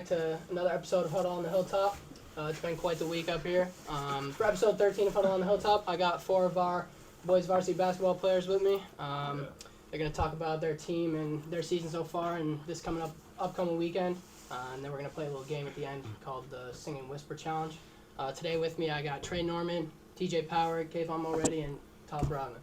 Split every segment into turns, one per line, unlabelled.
to another episode of Huddle on the Hilltop. It's been quite the week up here. For episode 13 of Huddle on the Hilltop, I got 4 of our boys varsity basketball players with me. They're going to talk about their team and their season so far and this upcoming weekend. And then we're going to play a little game at the end called the Sing and Whisper Challenge. Today with me, I got Trey Norman, TJ Power, Kayvon Mulready, and Todd Broadman.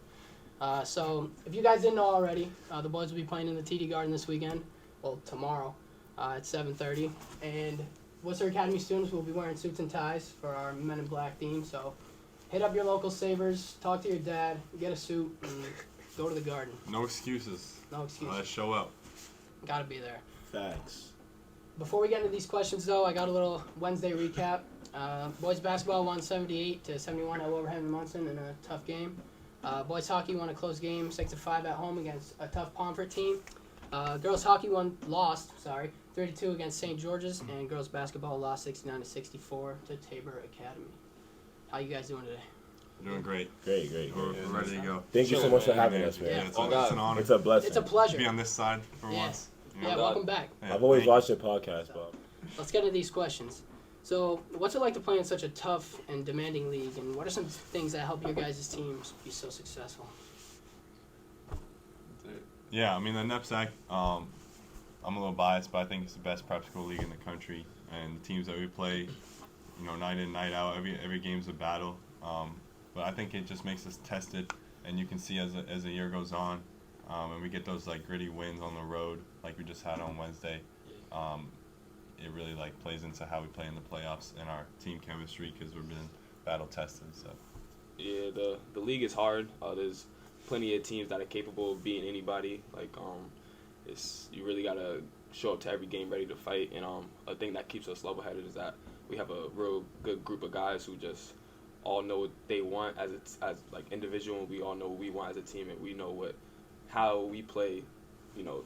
So if you guys didn't know already, the boys will be playing in the TD Garden this weekend. Well, tomorrow at 7:30. And Worcester Academy students will be wearing suits and ties for our Men in Black theme. So hit up your local Savers, talk to your dad, get a suit, and go to the Garden.
No excuses.
No excuses.
Let's show up.
Gotta be there.
Facts.
Before we get into these questions, though, I got a little Wednesday recap. Boys basketball won 78-71 at Wolverhampton Munson in a tough game. Boys hockey won a close game, 6-5 at home against a tough Pomfret team. Girls hockey lost 32 against St. George's, and girls basketball lost 69-64 to Tabor Academy. How you guys doing today?
Doing great.
Great.
We're ready to go.
Thank you so much for having us, man.
Yeah.
It's an honor.
It's a blessing.
It's a pleasure.
To be on this side for
Yes.
once.
Yeah, welcome back.
Yeah,
I've always
thank you.
watched your podcast, Bob.
Let's get into these questions. So, what's it like to play in such a tough and demanding league, and what are some things that help your guys' teams be so successful?
Yeah, I mean, the NEPSAC, I'm a little biased, but I think it's the best prep school league in the country. And the teams that we play, night in, night out, every game's a battle. But I think it just makes us tested, and you can see as the year goes on, and we get those gritty wins on the road, like we just had on Wednesday. It really plays into how we play in the playoffs and our team chemistry because we've been battle tested. So.
Yeah, the league is hard. There's plenty of teams that are capable of beating anybody. You really gotta show up to every game ready to fight. And a thing that keeps us level-headed is that we have a real good group of guys who just all know what they want as individual. And we all know what we want as a team, and we know how we play.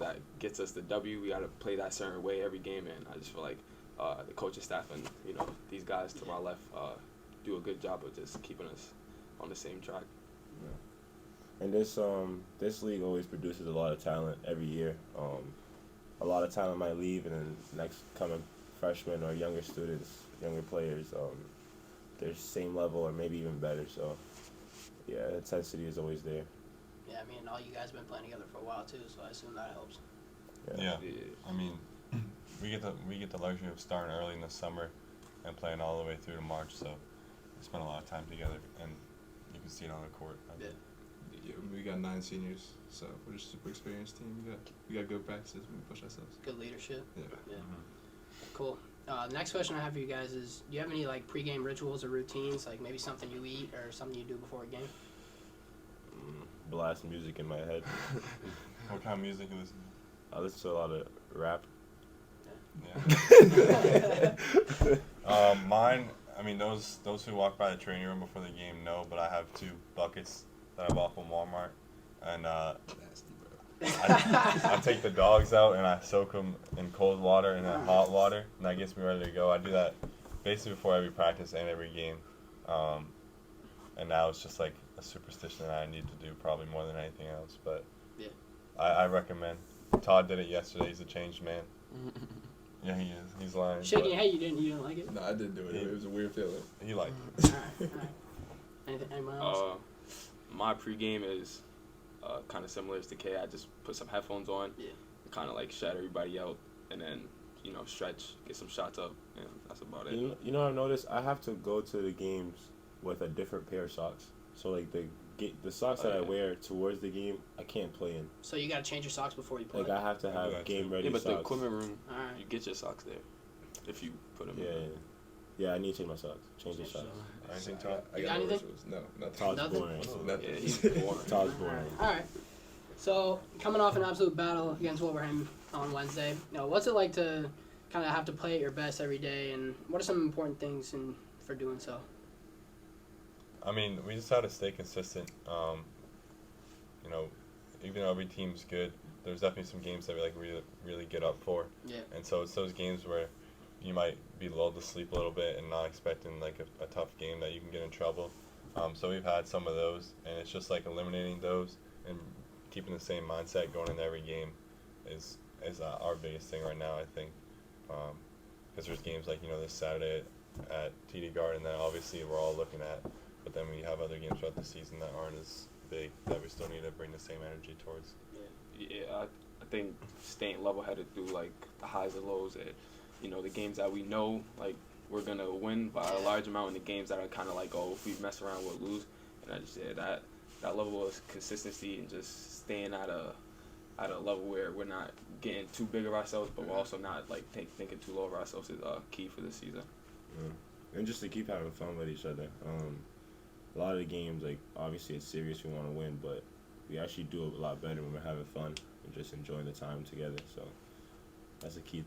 That gets us the W. We gotta play that certain way every game, and I just feel like the coaching staff and these guys to my left do a good job of just keeping us on the same track.
Yeah. And this league always produces a lot of talent every year. A lot of talent might leave, and then next coming freshmen or younger students, younger players, they're same level or maybe even better. So, yeah, intensity is always there.
Yeah, I mean, all you guys have been playing together for a while, too, so I assume that helps.
Yeah. I mean, we get the luxury of starting early in the summer and playing all the way through to March, so we spend a lot of time together, and you can see it on the court.
Yeah, we got 9 seniors, so we're just a super experienced team. We got good practices, we push ourselves.
Good leadership.
Yeah.
Mm-hmm. Cool. The next question I have for you guys is, do you have any pregame rituals or routines, maybe something you eat or something you do before a game?
Blast music in my head.
What kind of music you listen to?
I listen to a lot of rap.
Yeah. Mine, I mean, those who walk by the training room before the game know, but I have 2 buckets that I bought from Walmart, and
Nasty, bro.
I take the dogs out and I soak them in cold water and then hot water, and that gets me ready to go. I do that basically before every practice and every game, and now it's just a superstition that I need to do probably more than anything else. But
yeah,
I recommend. Todd did it yesterday. He's a changed man. Yeah, he is. He's lying.
Shaking your head, you didn't like it?
No, I did do it. It was a weird feeling.
He liked it.
All right. Anyone else?
My pregame is kind of similar to K. I just put some headphones on, kind of shut everybody out, and then stretch, get some shots up, and that's about it.
I've noticed I have to go to the games with a different pair of socks. So the socks that I wear towards the game, I can't play in.
So you gotta change your socks before you play.
I have to have game ready
but
socks.
the equipment room,
Alright.
you get your socks there if you put them in.
Yeah, I need to change my socks. Change the socks.
Anything, Todd?
I
You got
got no
anything?
rituals. No, nothing.
Todd's
Nothing?
boring.
Nothing.
Yeah, he's boring.
Todd's boring.
All right. So coming off an absolute battle against Wolverhampton on Wednesday, what's it like to kind of have to play at your best every day, and what are some important things for doing so?
I mean, we just had to stay consistent. Even though every team's good, there's definitely some games that we really get up for.
Yeah.
And so it's those games where you might be lulled to sleep a little bit and not expecting a tough game that you can get in trouble. So we've had some of those, and it's just eliminating those and keeping the same mindset going into every game is our biggest thing right now, I think. because there's games like this Saturday at TD Garden that obviously we're all looking at, but then we have other games throughout the season that aren't as big that we still need to bring the same energy towards.
Yeah, I think staying level-headed through like the highs and lows, and the games that we know like we're gonna win by a large amount, and the games that are kind of like, oh, if we mess around we'll lose. And I just said that level of consistency and just staying at a level where we're not getting too big of ourselves, but we're also not like thinking too low of ourselves is key for this season.
Yeah. And just to keep having fun with each other. A lot of the games, like, obviously it's serious, we want to win, but we actually do a lot better when we're having fun and just enjoying the time together. So that's a key.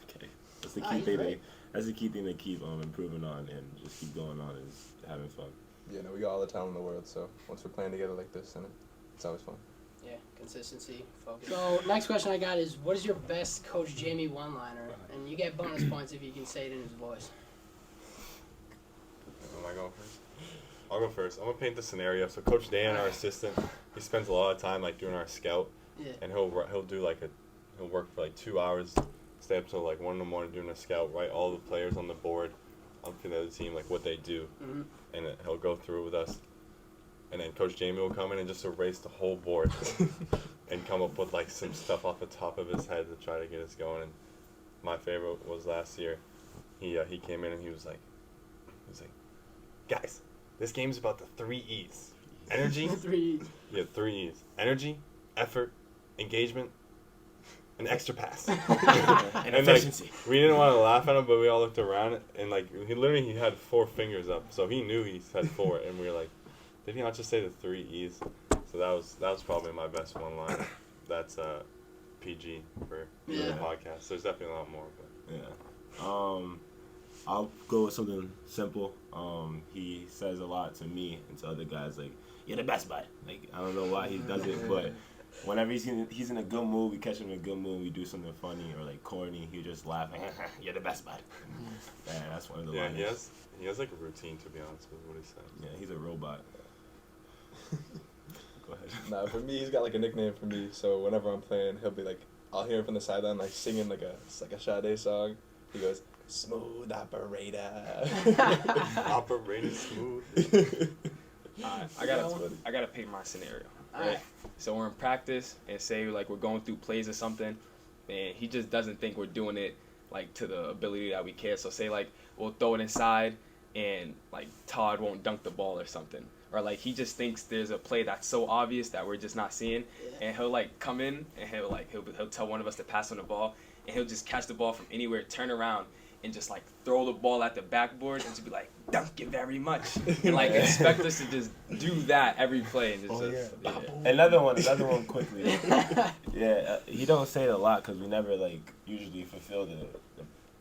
Okay, that's the key thing. That's the key thing to keep improving on and just keep going on is having fun.
Yeah, no, we got all the talent in the world, so once we're playing together like this, then it's always fun.
Yeah, consistency, focus. So next question I got is, what is your best Coach Jamie one-liner? And you get bonus points if you can say it in his voice.
Am I going first? I'll go first. I'm gonna paint the scenario. So Coach Dan, our assistant, he spends a lot of time like doing our scout, and he'll do he'll work for like 2 hours, stay up till like 1 in the morning doing a scout, write all the players on the board, for the other team like what they do, and he'll go through it with us, and then Coach Jamie will come in and just erase the whole board, and come up with like some stuff off the top of his head to try to get us going. And my favorite was last year. He came in and he was like, guys, this game's about the 3 E's. Energy.
3 E's.
Yeah, 3 E's. Energy, effort, engagement, and extra pass.
And efficiency.
Like, we didn't want to laugh at him, but we all looked around and like he had 4 fingers up, so he knew he had 4, and we were like, did he not just say the 3 E's? So that was probably my best one line. That's PG for the podcast. There's definitely a lot more, but
yeah. I'll go with something simple. He says a lot to me and to other guys, like, you're the best bud. Like, I don't know why he does it, but whenever he's in a good mood, we catch him in a good mood, we do something funny or like corny, he just laugh, you're the best bud. Yeah, that's one of the lines.
Yeah, he has like a routine, to be honest with what he says.
Yeah, he's a robot. Go ahead.
Nah, for me, he's got like a nickname for me, so whenever I'm playing, he'll be like, I'll hear him from the sideline like singing like a Sade song. He goes, smooth operator.
Operator smooth.
I gotta paint my scenario. Right? So we're in practice and say like we're going through plays or something, and he just doesn't think we're doing it like to the ability that we can. So say like we'll throw it inside and like Todd won't dunk the ball or something. Or like he just thinks there's a play that's so obvious that we're just not seeing, and he'll like come in and he'll tell one of us to pass on the ball, and he'll just catch the ball from anywhere, turn around, and just like throw the ball at the backboard and just be like, "Thank you very much," and like expect us to just do that every play. And
Another one quickly. Yeah, he don't say it a lot because we never like usually fulfill the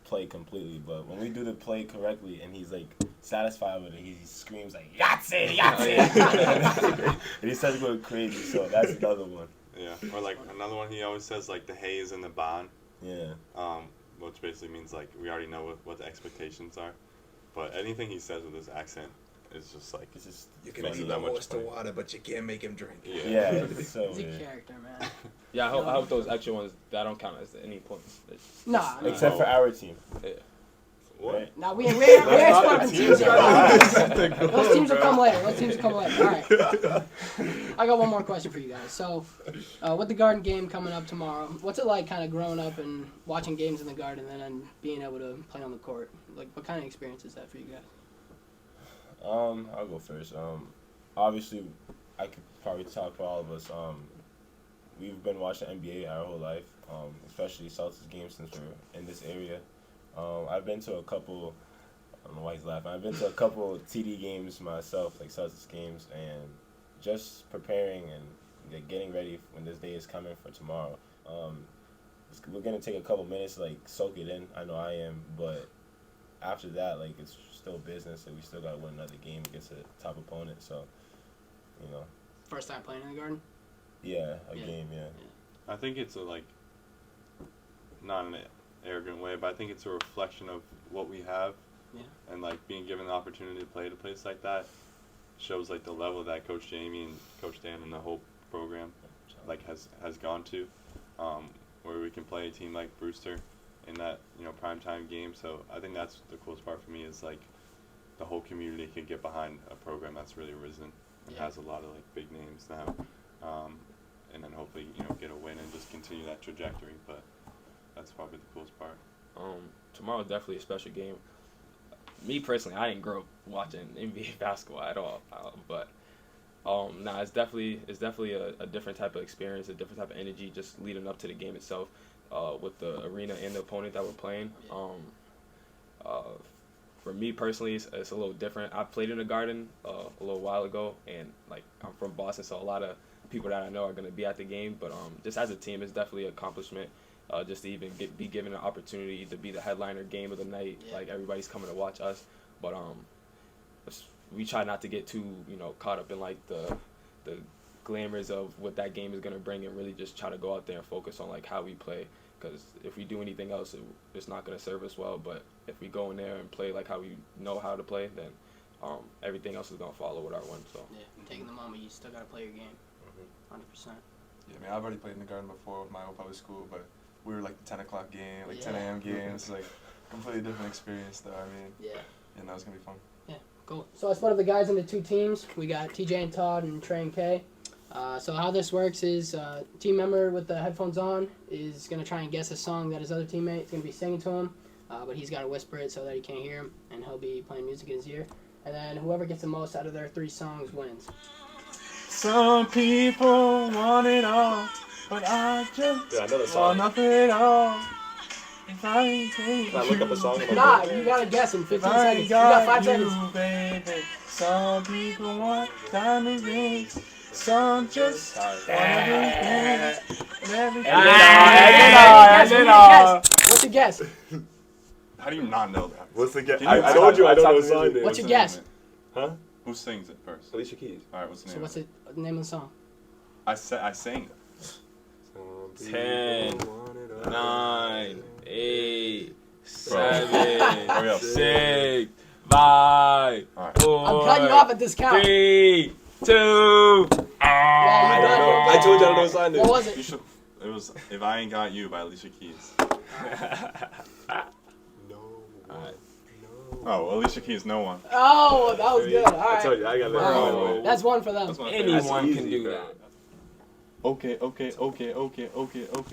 play completely, but when we do the play correctly and he's like satisfied with it, he screams like Yahtzee, Yahtzee, and he starts going crazy. So that's another one.
Yeah, or like another one he always says like the haze and the bond.
Yeah.
Which basically means like we already know what the expectations are, but anything he says with his accent is just like
it's just
you can make the horse to water, but you can't make him drink.
Yeah, it's so
He's a character, man.
Yeah, I hope those extra ones that don't count as any points.
Nah,
except for our team.
Yeah.
what?
Right?
Nah, we ain't swapping teams yet. Those teams will come later. All right. I got one more question for you guys. So, with the Garden game coming up tomorrow, what's it like kind of growing up and watching games in the Garden and then being able to play on the court? Like, what kind of experience is that for you guys?
I'll go first. Obviously, I could probably talk for all of us. We've been watching NBA our whole life, especially Celtics games since we're in this area. I've been to a couple, I don't know why he's laughing, I've been to a couple TD games myself, like Celtics games, and just preparing and getting ready when this day is coming for tomorrow. We're going to take a couple minutes to like soak it in. I know I am, but after that, like it's still business, and we still got to win another game against a top opponent, so, you know.
First time playing in the Garden?
Yeah, game, yeah.
I think it's not in an arrogant way, but I think it's a reflection of what we have, and like being given the opportunity to play at a place like that shows like the level that Coach Jamie and Coach Dan and the whole program like has gone to, where we can play a team like Brewster in that primetime game. So I think that's the coolest part for me is like the whole community can get behind a program that's really risen and has a lot of like big names now, and then hopefully get a win and just continue that trajectory. But that's probably the coolest part.
Tomorrow's definitely a special game. Me personally, I didn't grow up watching NBA basketball at all, but it's definitely a different type of experience, a different type of energy just leading up to the game itself, with the arena and the opponent that we're playing. For me personally, it's a little different. I played in the Garden a little while ago, and like I'm from Boston, so a lot of people that I know are going to be at the game. But just as a team, it's definitely an accomplishment. Just to even be given an opportunity to be the headliner game of the night, like everybody's coming to watch us. But we try not to get too caught up in like the glamours of what that game is gonna bring, and really just try to go out there and focus on like how we play. Because if we do anything else, it's not gonna serve us well. But if we go in there and play like how we know how to play, then everything else is gonna follow with our one. So
taking the moment, you still gotta play your game, 100%.
Yeah, I mean, I've already played in the Garden before with my old public school, but we were like the 10 o'clock game, like 10 a.m. games, like completely different experience though. I mean, that was gonna be fun.
Yeah, cool. So I split up the guys into two teams. We got TJ and Todd and Trey and Kay. So how this works is team member with the headphones on is going to try and guess a song that his other teammate is going to be singing to him, but he's got to whisper it so that he can't hear him, and he'll be playing music in his ear. And then whoever gets the most out of their 3 songs wins.
Some people want it all, but I just want nothing at all. If I ain't
Can I look up a song?
Nah, you got to guess in 15 seconds. You got 5 seconds.
Baby. Some people want diamond rings. Some just want everything.
What's your guess?
How do you not know that?
What's the guess?
I
told you I don't know the song name.
What's your guess?
Huh?
Who sings it first?
Alicia Keys.
All right, what's the name?
So what's the name of the song?
I sang it.
10, 9, 8, 7,
Hurry up.
6, 5,
All right.
4,
I'm cutting you off at this count.
3, 2.
Yeah, you done.
I told you I don't know the song name.
What was
You
it?
should. It was "If I Ain't Got You" by Alicia Keys. Oh, Alicia Keys, no one.
Oh, that was good. All
I told
right.
you I got
Oh.
that.
That's one for them.
That's my favorite.
Anyone can do that.
Okay.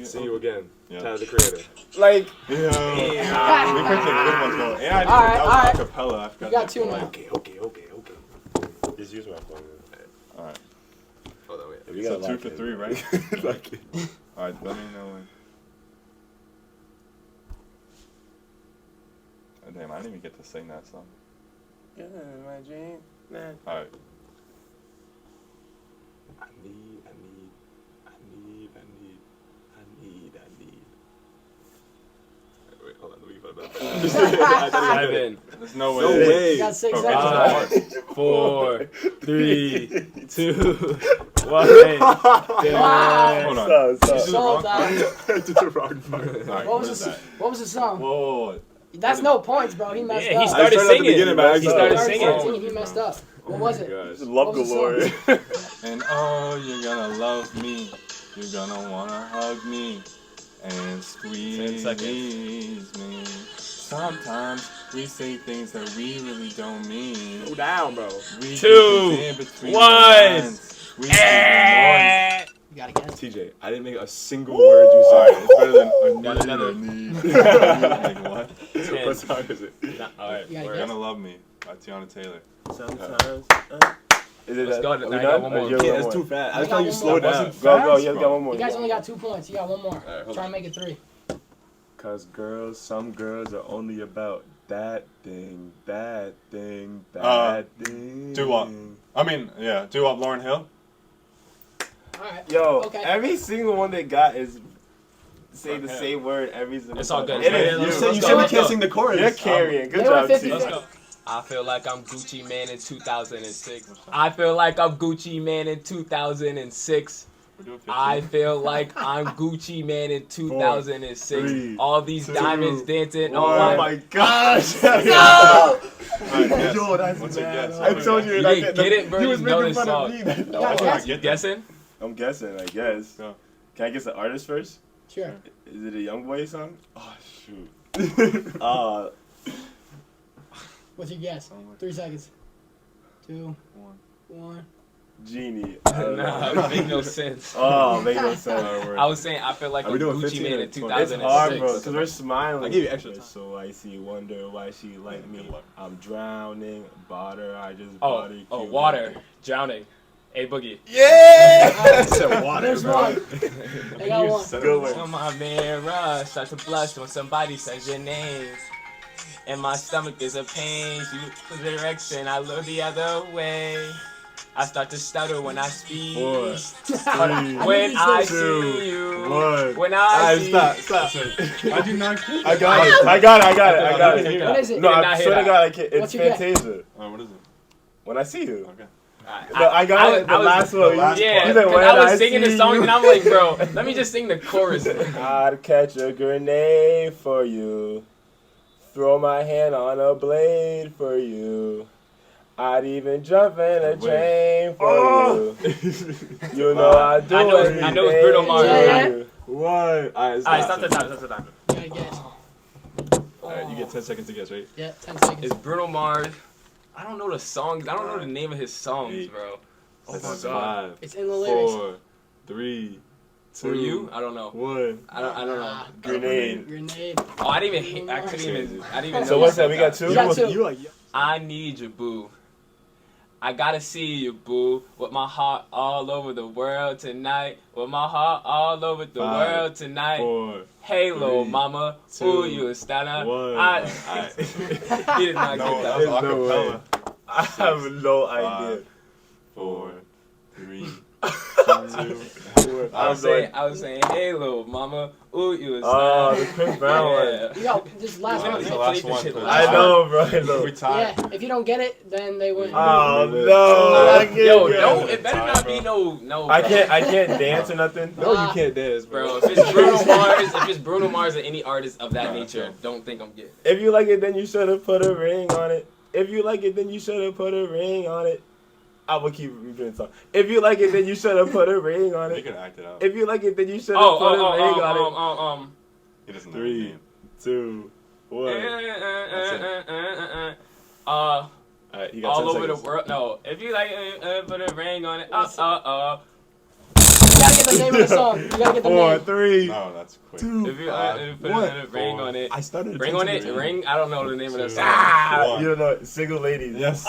See you again.
Yeah.
Tyler the Creator.
Like,
Yeah. We picked a good one though. And I did
All right,
that
all right.
was acapella. I forgot
You got
that
2
part.
now.
Okay.
just use my phone.
Alright.
Hold on, wait.
If you
So
gotta
2
lock
for
it.
3, right?
Lock it.
Alright, let me know when. Oh, damn, I didn't even get to sing that song.
Yeah, my dream. Nah.
Alright.
I need. Wait, hold on. Let me put it back.
7,
There's no way.
No way.
You got 6
Okay.
seconds.
5, 4, 3, 2, 1.
Hold on.
Sold that.
I did the wrong part.
Alright,
What
what
was
is that?
What was the song?
Whoa.
That's no points, bro. He messed
Yeah,
up.
he started
started at the
singing.
beginning, but I
He started
Started
singing.
He messed up. What was it?
Gosh.
Love
What was the
galore.
And oh, you're gonna love me. You're gonna wanna hug me and
10
squeeze
seconds.
me. Sometimes we say things that we really don't mean.
Slow down, bro.
We
2,
keep it in between
1.
the lines. We speak in voice.
You gotta guess.
TJ, I didn't make a single word you
Sorry,
said.
it's better than
Got another.
Like what?
What song is it?
Alright,
You gotta
You're
guess.
gonna love me by Tiana Taylor.
Sometimes. Is it
Let's
that?
go.
Are we
Now I got
done?
one
Or
more.
you have
Yeah,
one
that's
more?
too fast. I
I
was
got
telling you
one
slow
more.
down.
Wasn't
Go,
fast,
you
bro.
got one more.
You guys only got 2 points. You got one more.
hold
Try
on.
and make it 3.
Cause girls, some girls are only about that thing, that thing,
Uh,
that thing.
Doo-wop. I mean, yeah, Doo-wop, Lauryn Hill.
Alright.
Yo,
Okay.
every single one they got is say the
Okay.
same word every single
It's all
time.
good.
It
Yeah,
is
yeah,
you.
let's
You
go,
said we
let's
can't
go.
sing the chorus.
You're carrying. Good
They were
job,
50.
T.
Let's
go. I feel like I'm Gucci Man in 2006. I feel like I'm Gucci Man in 2006.
We're doing 15.
I feel like I'm Gucci Man in 2006.
3,
All these
2,
diamonds dancing
Oh
on
my gosh!
No!
Alright, guess.
Yo, that's
What's your
bad.
guess?
I told you.
You
that-
didn't
that-
get it, bro.
He
You
was
know
making
this
fun of
song.
me.
gotta
Oh,
guess.
I get that.
Guessing?
I'm guessing, I guess.
Go.
Can I guess the artist first?
Sure.
Is it a YoungBoy song?
Oh,
Shoot.
What's your guess? 3 seconds. 2, 1.
Genie.
Nah, it make no sense.
Oh, make no sense.
I was saying I feel like
Are
a
we doing
Gucci
15
man
or
in
20?
It's hard, bro,
2006.
because we're smiling.
I'll give you extra
It's
time.
so icy, wonder why she like me. I'm drowning, bother, I just
Oh,
body
oh,
cute.
water, drowning. A boogie.
Yeah!
Alright,
Said water,
there's
bro.
one. I got one.
Good one.
On my mirror, start to blush when somebody says your name. And my stomach is a pain. You the direction, I look the other way. I start to stutter when I speak.
4, 3,
When I
two,
see you.
1.
When I
Alright,
see
stop.
How'd you not keep
I
it?
got it.
I got it.
What is it?
No,
Did
I
not hear
swear to
that.
God, I can't. It's
What's your guess?
Fantasia.
Oh, what is it?
When I see you.
Okay.
No, I got it. The last one.
Yeah,
You said,
because
when
I was singing the
see
song
you.
and I'm like, bro, let me just sing the chorus.
I'd catch a grenade for you. Throw my hand on a blade for you. I'd even jump in a train for you. You know I do
I know
it.
it's Bruno Mars.
Yeah.
What? Alright,
Alright, stop the time.
You gotta guess.
Alright, you get 10 seconds to guess, right?
Yeah, 10 seconds.
It's Bruno Mars. I don't know the songs. I don't know the name of his songs, bro. Oh my
That's
god.
5,
It's in the lyrics.
4, 3, 2,
For you? I don't know.
1.
I don't know.
Grenade.
Grenade.
Oh, I didn't even. I couldn't even. I didn't even know.
So
you
what's
said
that? We got 2?
You got 2.
You like,
I need you, boo. I gotta see you, boo. With my heart all over the world tonight. With my heart all over the
5,
world tonight.
4,
Hey, little
3,
mama.
2,
Ooh, you a stunner.
1.
He did not
No,
get
that
that.
was
There's no way.
acapella.
I have no idea.
4, 3, 2.
I was saying, hey, little mama. Ooh, you a
Oh,
stunner.
the Chris Brown one.
Yeah.
You got this last one,
This is the
right?
last
Played this shit
one.
last
I know, bro. I know.
We tied.
Yeah, if you don't get it, then they win.
Oh
Wait.
no! I can't
Yo,
get
no,
it.
it better not be no.
I
bro.
can't dance or nothing.
No, you can't dance,
Bro,
bro.
if it's Bruno Mars, or any artist of that nature, don't think I'm getting.
If you like it, then you should have put a ring on it. If you like it, then you should have put a ring on it. I will keep repeating the song. If you like it, then you should have put a ring on
You
it.
can act it out.
If you like it, then you should have put a ring on it.
He doesn't know the
3,
name.
2, 1. Alright, you got 10
all over the
seconds.
world. No, if you like, put a ring on it.
You gotta get the name of the song. You gotta get the
4,
name.
3.
No, that's quick.
2.
If you put
One.
a ring on it.
I started.
Ring on it.
10
Ring. I don't know the name of the
Two.
song.
One.
You don't know, single ladies.
Yes.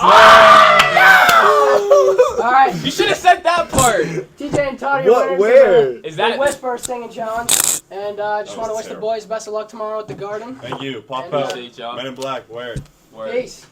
Alright,
You should have said that part.
TJ and Todd, your
What?
winners
Where?
Is
of the
that?
Whisper Singing Challenge. And just
That
want to
was
wish the
terrible.
boys best of luck tomorrow at the Garden.
Thank you. Pop
And,
out.
Appreciate y'all.
Men in Black. Where?
Word.
Peace.